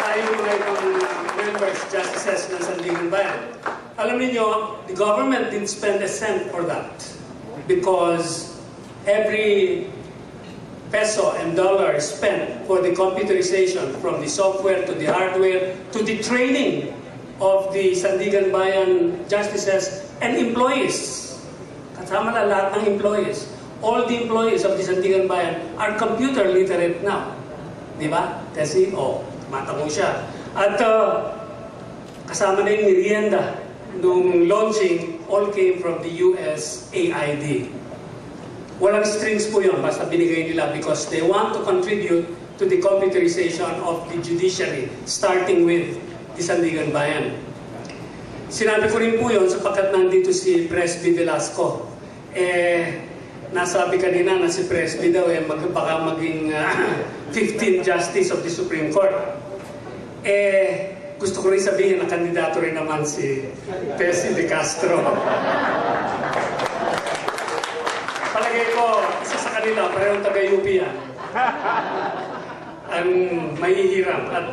tayo mga ibang members, justices ng Sandigan Bayan. Alam niyo, the government didn't spend a cent for that because every peso and dollar spent for the computerization, from the software to the hardware to the training of the Sandigan Bayan justices and employees. Kasama na lahat ng employees. All the employees of the Sandigan Bayan are computer literate now. Di ba? Kasi, matamo siya. At kasama na yung merienda nung launching, all came from the USAID. Walang strings po yun, basta binigay nila because they want to contribute to the computerization of the judiciary, starting with the Sandigan Bayan. Sinabi ko rin po yun sapagkat nandito si Presby Velasco. Nasabi kanina na si Presby daw baka maging 15th Justice of the Supreme Court. Gusto ko rin sabihin na kandidato rin naman si Tessie De Castro. Palagay ko, isa sa kanila, parehong taga-UP yan. Ang mahihiram. At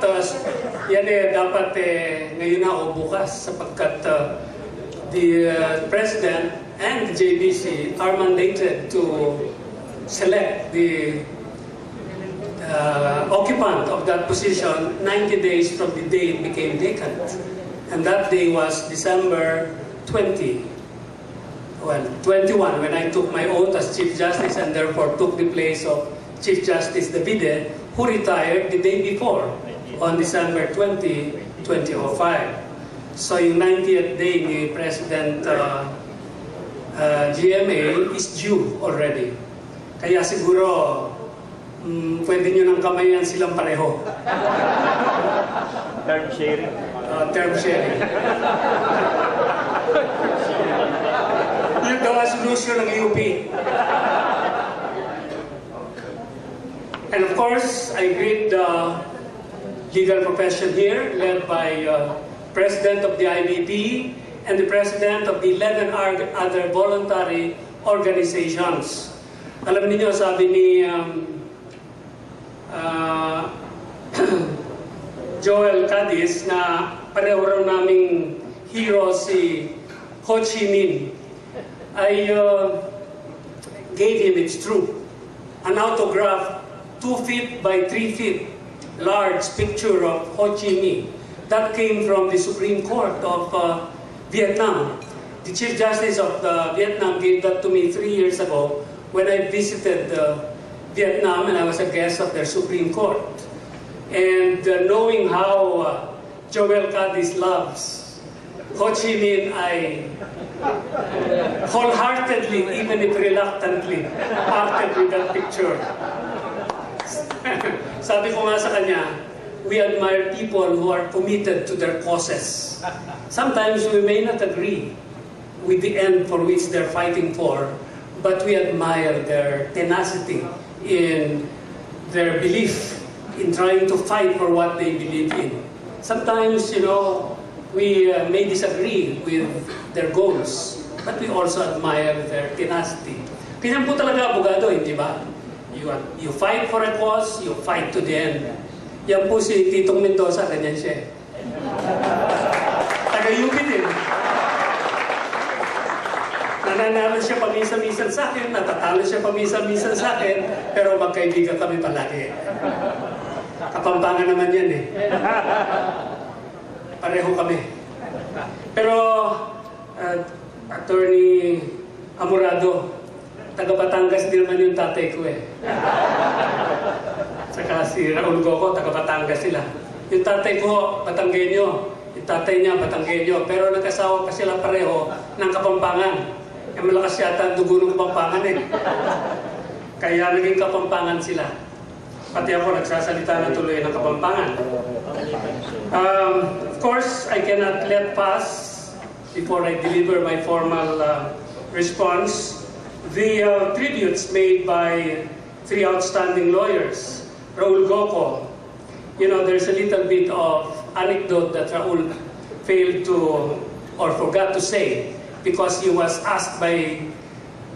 yan dapat ngayon na o bukas sapagkat the President and the JBC are mandated to select the occupant of that position 90 days from the day it became vacant. And that day was December 21, when I took my oath as Chief Justice and therefore took the place of Chief Justice Davide, who retired the day before on December 20, 2005. So yung 90th day ni President GMA is due already. Kaya siguro pwede nyo nang kamayan silang pareho. Term sharing. Term sharing. Yun daw ang solusyon ng UP. And of course, I greet the legal profession here, led by President of the IBP and the President of the 11 other voluntary organizations. Alam niyo, sabi ni Joel Cadiz na pareho raw naming hero si Ho Chi Minh. I gave him, it's true, an autograph 2 feet by 3 feet large picture of Ho Chi Minh. That came from the Supreme Court of Vietnam. The Chief Justice of Vietnam gave that to me 3 years ago when I visited Vietnam and I was a guest of their Supreme Court. And knowing how Joel Cadiz loves Ho Chi Minh, I wholeheartedly, even if reluctantly, parted with that picture. Sabi ko nga sa kanya, we admire people who are committed to their causes. Sometimes we may not agree with the end for which they're fighting for, but we admire their tenacity in their belief in trying to fight for what they believe in. Sometimes, we may disagree with their goals, but we also admire their tenacity. Kaya po talaga abogado, hindi ba? You fight for a cause, you fight to the end. Yan po si Titong Mendoza, ganyan siya. Taga-UP din. Nananalo siya pamisa-misan sa akin, natatalo siya pamisa-misan sa akin, pero magkaibigan kami palagi. Kapampangan naman yan eh. Pareho kami. Pero, Attorney Amorado, taga Batangas din naman yung tatay ko eh. Saka si Raul Goco, taga Batangas sila. Yung tatay ko, Batanggenyo. Yung tatay niya, Batanggenyo. Pero nag-asawa pa sila pareho ng Kapampangan. Malakas yata ang dugo ng Kapampangan eh. Kaya naging Kapampangan sila. Pati ako nagsasalita na tuloy ng Kapampangan. Of course, I cannot let pass, before I deliver my formal response, the tributes made by 3 outstanding lawyers. Raul Goco, there's a little bit of anecdote that Raul failed to, or forgot to say, because he was asked by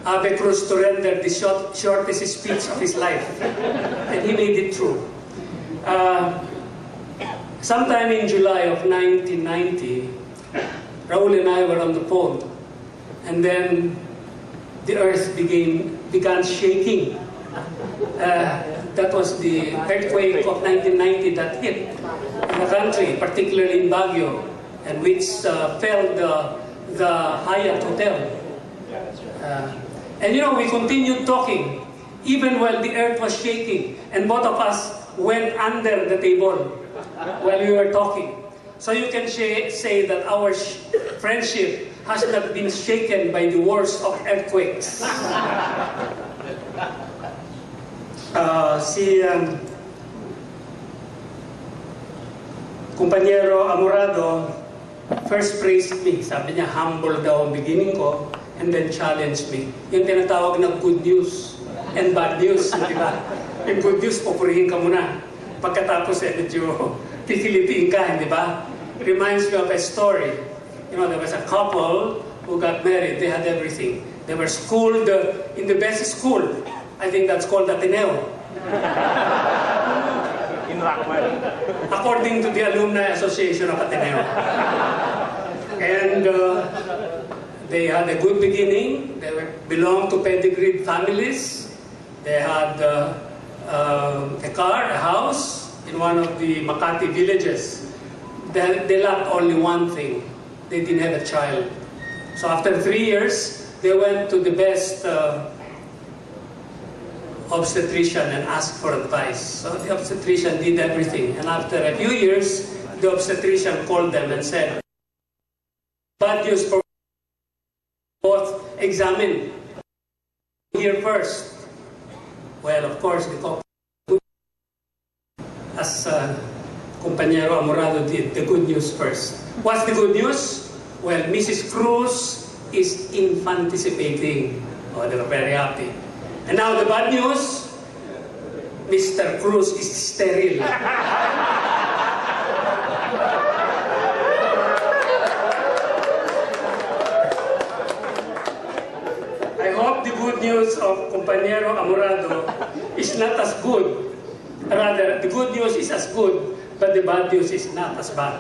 Abe Cruz to render the shortest speech of his life. And he made it true. Sometime in July of 1990, Raul and I were on the phone, and then the earth began shaking. That was the earthquake of 1990 that hit the country, particularly in Baguio, and which felled the Hyatt Hotel. And you know, we continued talking, even while the earth was shaking, and both of us went under the table while we were talking. So you can say that our friendship has not been shaken by the worst of earthquakes. Si Kumpanyero Amorado first praised me. Sabi niya, humble daw ang beginning ko, and then challenged me. Yung tinatawag na good news and bad news, di ba? Yung good news, pupurihin ka muna. Pagkatapos, medyo pipilitiin ka, di ba? Reminds me of a story. You know, there was a couple who got married. They had everything. They were schooled in the best school. I think that's called Ateneo. In Rockwell. According to the Alumni Association of Ateneo. And they had a good beginning. They belonged to pedigreed families. They had a car, a house in one of the Makati villages. They lacked only one thing. They didn't have a child. So after 3 years, they went to the best obstetrician and asked for advice. So the obstetrician did everything. And after a few years, the obstetrician called them and said, bad news for both examined here first. Well, of course, the couple, as Kumpanyero Amorado did, the good news first. What's the good news? Well, Mrs. Cruz is infanticipating. Oh, they were very happy. And now the bad news, Mr. Cruz is sterile. I hope the good news of Kumpanyero Amorado is not as good. Rather, the good news is as good, but the bad news is not as bad.